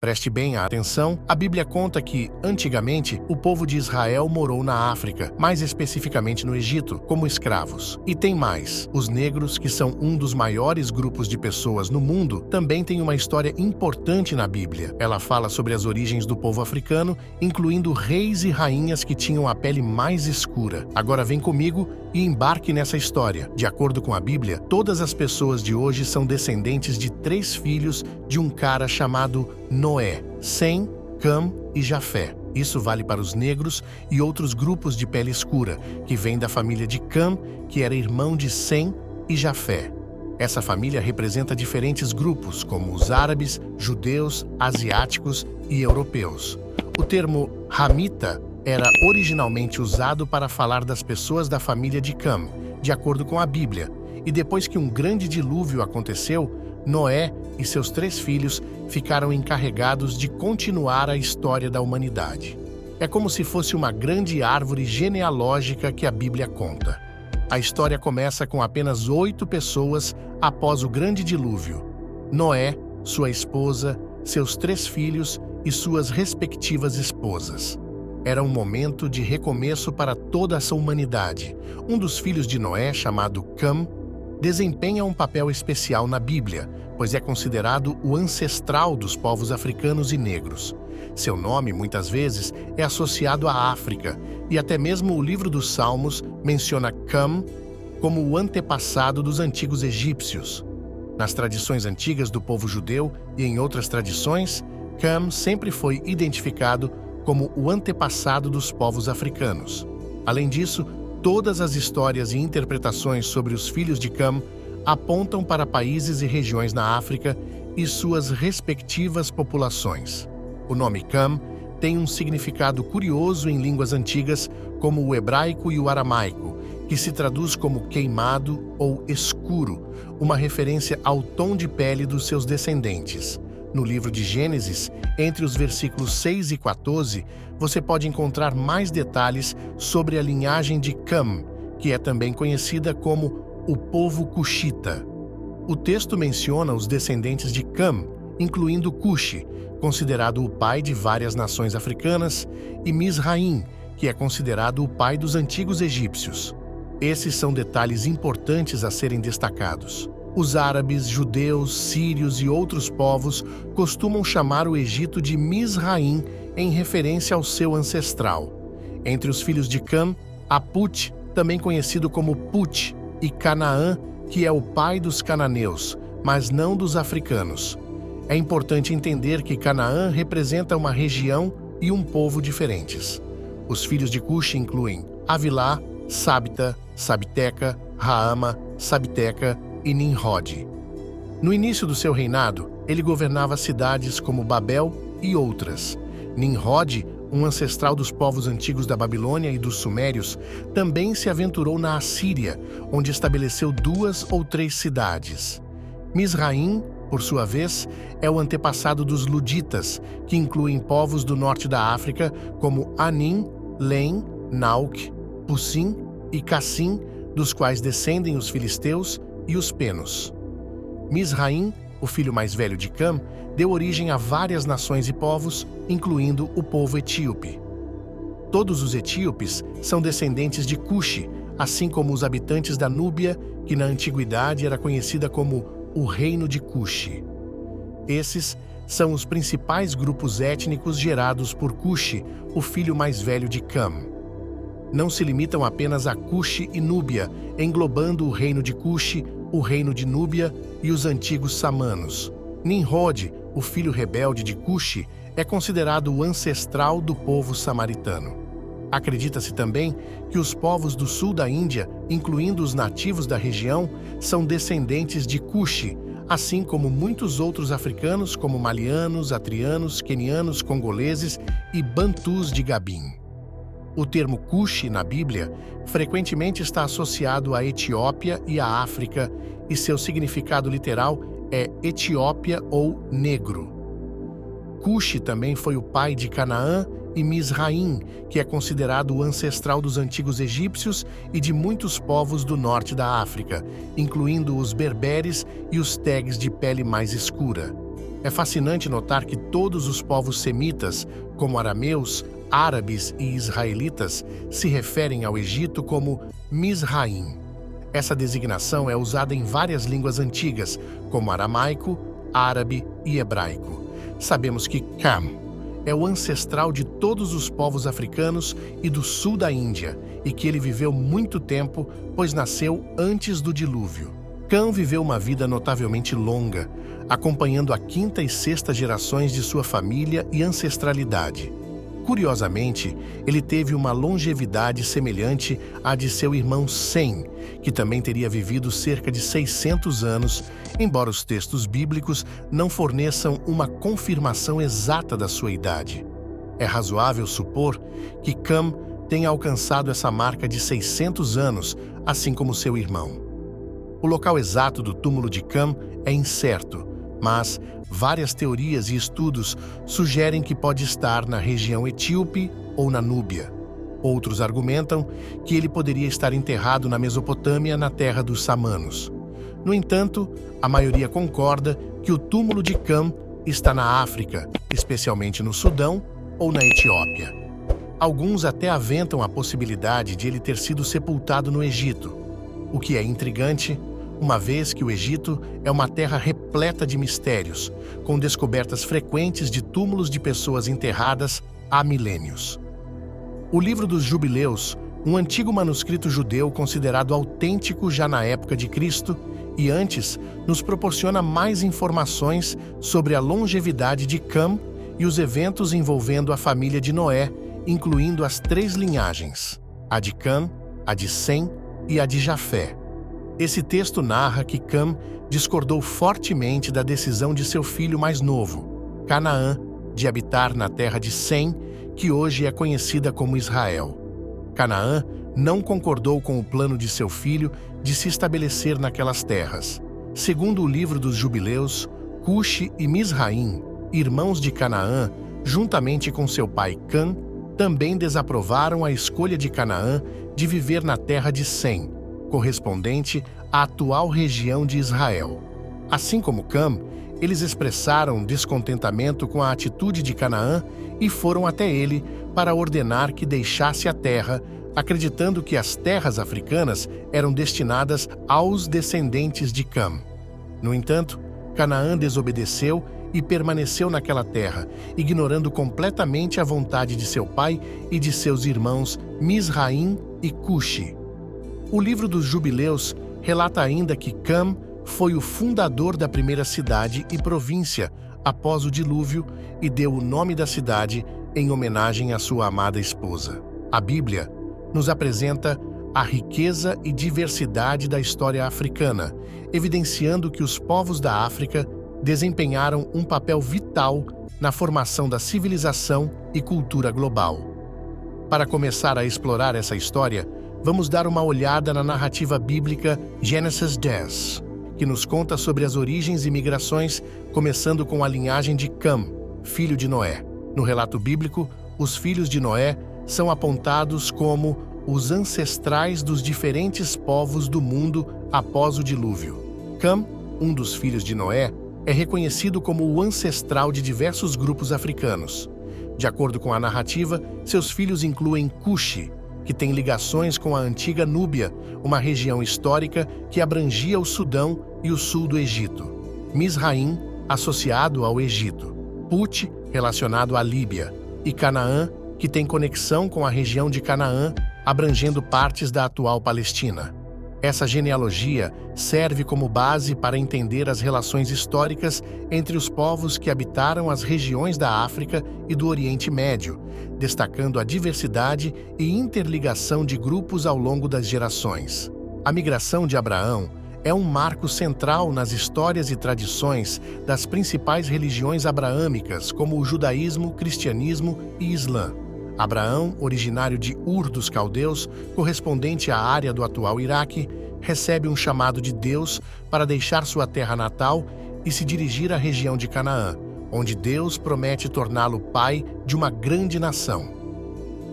Preste bem atenção, a Bíblia conta que, antigamente, o povo de Israel morou na África, mais especificamente no Egito, como escravos. E tem mais, os negros, que são um dos maiores grupos de pessoas no mundo, também têm uma história importante na Bíblia. Ela fala sobre as origens do povo africano, incluindo reis e rainhas que tinham a pele mais escura. Agora vem comigo e embarque nessa história. De acordo com a Bíblia, todas as pessoas de hoje são descendentes de 3 filhos de um cara chamado Noé, Sem, Cam e Jafé. Isso vale para os negros e outros grupos de pele escura, que vêm da família de Cam, que era irmão de Sem e Jafé. Essa família representa diferentes grupos, como os árabes, judeus, asiáticos e europeus. O termo Hamita era originalmente usado para falar das pessoas da família de Cam, de acordo com a Bíblia, e depois que um grande dilúvio aconteceu, Noé e seus 3 filhos ficaram encarregados de continuar a história da humanidade. É como se fosse uma grande árvore genealógica que a Bíblia conta. A história começa com apenas 8 pessoas após o grande dilúvio: Noé, sua esposa, seus 3 filhos e suas respectivas esposas. Era um momento de recomeço para toda essa humanidade. Um dos filhos de Noé, chamado Cam, desempenha um papel especial na Bíblia, pois é considerado o ancestral dos povos africanos e negros. Seu nome, muitas vezes, é associado à África, e até mesmo o livro dos Salmos menciona Cam como o antepassado dos antigos egípcios. Nas tradições antigas do povo judeu e em outras tradições, Cam sempre foi identificado como o antepassado dos povos africanos. Além disso, todas as histórias e interpretações sobre os filhos de Cam apontam para países e regiões na África e suas respectivas populações. O nome Cam tem um significado curioso em línguas antigas como o hebraico e o aramaico, que se traduz como queimado ou escuro, uma referência ao tom de pele dos seus descendentes. No livro de Gênesis, entre os versículos 6 e 14, você pode encontrar mais detalhes sobre a linhagem de Cam, que é também conhecida como o povo cuxita. O texto menciona os descendentes de Cam, incluindo Cuxi, considerado o pai de várias nações africanas, e Misraim, que é considerado o pai dos antigos egípcios. Esses são detalhes importantes a serem destacados. Os árabes, judeus, sírios e outros povos costumam chamar o Egito de Misraim em referência ao seu ancestral. Entre os filhos de Cam, há Put, também conhecido como Put, e Canaã, que é o pai dos cananeus, mas não dos africanos. É importante entender que Canaã representa uma região e um povo diferentes. Os filhos de Cuxi incluem Avilá, Sabta, Sabteca, Raama, Sabteca e Nimrod. No início do seu reinado, ele governava cidades como Babel e outras. Nimrod, um ancestral dos povos antigos da Babilônia e dos Sumérios, também se aventurou na Assíria, onde estabeleceu 2 ou 3 cidades. Misraim, por sua vez, é o antepassado dos Luditas, que incluem povos do norte da África como Anim, Lem, Nauk, Pussim e Cassim, dos quais descendem os filisteus e os penos. Misraim, o filho mais velho de Cam, deu origem a várias nações e povos, incluindo o povo etíope. Todos os etíopes são descendentes de Cuxi, assim como os habitantes da Núbia, que na antiguidade era conhecida como o Reino de Cuxi. Esses são os principais grupos étnicos gerados por Cuxi, o filho mais velho de Cam. Não se limitam apenas a Cuxi e Núbia, englobando o reino de Cuxi, o reino de Núbia e os antigos samanos. Nimrod, o filho rebelde de Cuxi, é considerado o ancestral do povo samaritano. Acredita-se também que os povos do sul da Índia, incluindo os nativos da região, são descendentes de Cuxi, assim como muitos outros africanos como malianos, atrianos, quenianos, congoleses e bantus de Gabim. O termo Cuxi, na Bíblia, frequentemente está associado à Etiópia e à África, e seu significado literal é Etiópia ou negro. Cuxi também foi o pai de Canaã e Misraim, que é considerado o ancestral dos antigos egípcios e de muitos povos do norte da África, incluindo os berberes e os tegues de pele mais escura. É fascinante notar que todos os povos semitas, como arameus, árabes e israelitas, se referem ao Egito como Mizraim. Essa designação é usada em várias línguas antigas, como aramaico, árabe e hebraico. Sabemos que Cam é o ancestral de todos os povos africanos e do sul da Índia, e que ele viveu muito tempo, pois nasceu antes do dilúvio. Cam viveu uma vida notavelmente longa, acompanhando a quinta e sexta gerações de sua família e ancestralidade. Curiosamente, ele teve uma longevidade semelhante à de seu irmão Sem, que também teria vivido cerca de 600 anos, embora os textos bíblicos não forneçam uma confirmação exata da sua idade. É razoável supor que Cam tenha alcançado essa marca de 600 anos, assim como seu irmão. O local exato do túmulo de Cam é incerto, mas várias teorias e estudos sugerem que pode estar na região etíope ou na Núbia. Outros argumentam que ele poderia estar enterrado na Mesopotâmia, na terra dos samanos. No entanto, a maioria concorda que o túmulo de Cam está na África, especialmente no Sudão ou na Etiópia. Alguns até aventam a possibilidade de ele ter sido sepultado no Egito, o que é intrigante, uma vez que o Egito é uma terra repleta de mistérios, com descobertas frequentes de túmulos de pessoas enterradas há milênios. O Livro dos Jubileus, um antigo manuscrito judeu considerado autêntico já na época de Cristo e antes, nos proporciona mais informações sobre a longevidade de Cam e os eventos envolvendo a família de Noé, incluindo as 3 linhagens, a de Cam, a de Sem e a de Jafé. Esse texto narra que Cam discordou fortemente da decisão de seu filho mais novo, Canaã, de habitar na terra de Sem, que hoje é conhecida como Israel. Canaã não concordou com o plano de seu filho de se estabelecer naquelas terras. Segundo o Livro dos Jubileus, Cuxi e Mizraim, irmãos de Canaã, juntamente com seu pai Cam, também desaprovaram a escolha de Canaã de viver na terra de Sem, correspondente à atual região de Israel. Assim como Cam, eles expressaram descontentamento com a atitude de Canaã e foram até ele para ordenar que deixasse a terra, acreditando que as terras africanas eram destinadas aos descendentes de Cam. No entanto, Canaã desobedeceu e permaneceu naquela terra, ignorando completamente a vontade de seu pai e de seus irmãos Mizraim e Cuxi. O Livro dos Jubileus relata ainda que Cam foi o fundador da primeira cidade e província após o dilúvio e deu o nome da cidade em homenagem à sua amada esposa. A Bíblia nos apresenta a riqueza e diversidade da história africana, evidenciando que os povos da África desempenharam um papel vital na formação da civilização e cultura global. Para começar a explorar essa história, vamos dar uma olhada na narrativa bíblica Gênesis 10, que nos conta sobre as origens e migrações, começando com a linhagem de Cam, filho de Noé. No relato bíblico, os filhos de Noé são apontados como os ancestrais dos diferentes povos do mundo após o dilúvio. Cam, um dos filhos de Noé, é reconhecido como o ancestral de diversos grupos africanos. De acordo com a narrativa, seus filhos incluem Cuxi, que tem ligações com a antiga Núbia, uma região histórica que abrangia o Sudão e o sul do Egito. Mizraim, associado ao Egito. Put, relacionado à Líbia. E Canaã, que tem conexão com a região de Canaã, abrangendo partes da atual Palestina. Essa genealogia serve como base para entender as relações históricas entre os povos que habitaram as regiões da África e do Oriente Médio, destacando a diversidade e interligação de grupos ao longo das gerações. A migração de Abraão é um marco central nas histórias e tradições das principais religiões abraâmicas, como o judaísmo, cristianismo e islã. Abraão, originário de Ur dos Caldeus, correspondente à área do atual Iraque, recebe um chamado de Deus para deixar sua terra natal e se dirigir à região de Canaã, onde Deus promete torná-lo pai de uma grande nação.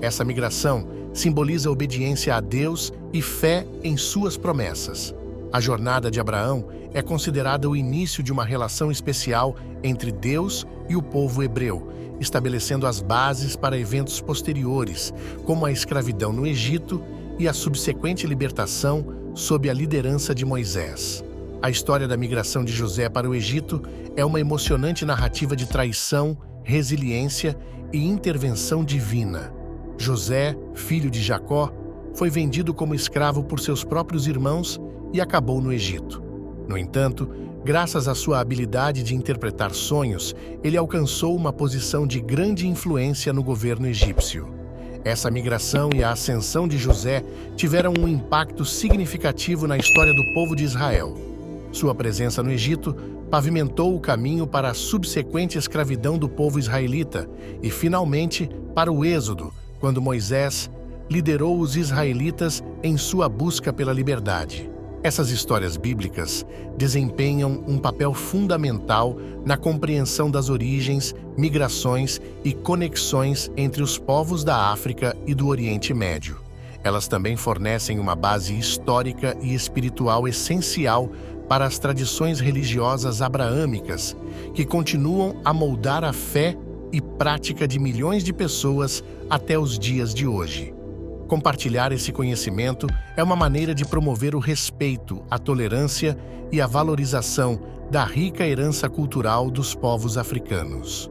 Essa migração simboliza obediência a Deus e fé em suas promessas. A jornada de Abraão é considerada o início de uma relação especial entre Deus e o povo hebreu, estabelecendo as bases para eventos posteriores, como a escravidão no Egito e a subsequente libertação sob a liderança de Moisés. A história da migração de José para o Egito é uma emocionante narrativa de traição, resiliência e intervenção divina. José, filho de Jacó, foi vendido como escravo por seus próprios irmãos e acabou no Egito. No entanto, graças à sua habilidade de interpretar sonhos, ele alcançou uma posição de grande influência no governo egípcio. Essa migração e a ascensão de José tiveram um impacto significativo na história do povo de Israel. Sua presença no Egito pavimentou o caminho para a subsequente escravidão do povo israelita e, finalmente, para o Êxodo, quando Moisés liderou os israelitas em sua busca pela liberdade. Essas histórias bíblicas desempenham um papel fundamental na compreensão das origens, migrações e conexões entre os povos da África e do Oriente Médio. Elas também fornecem uma base histórica e espiritual essencial para as tradições religiosas abraâmicas, que continuam a moldar a fé e prática de milhões de pessoas até os dias de hoje. Compartilhar esse conhecimento é uma maneira de promover o respeito, a tolerância e a valorização da rica herança cultural dos povos africanos.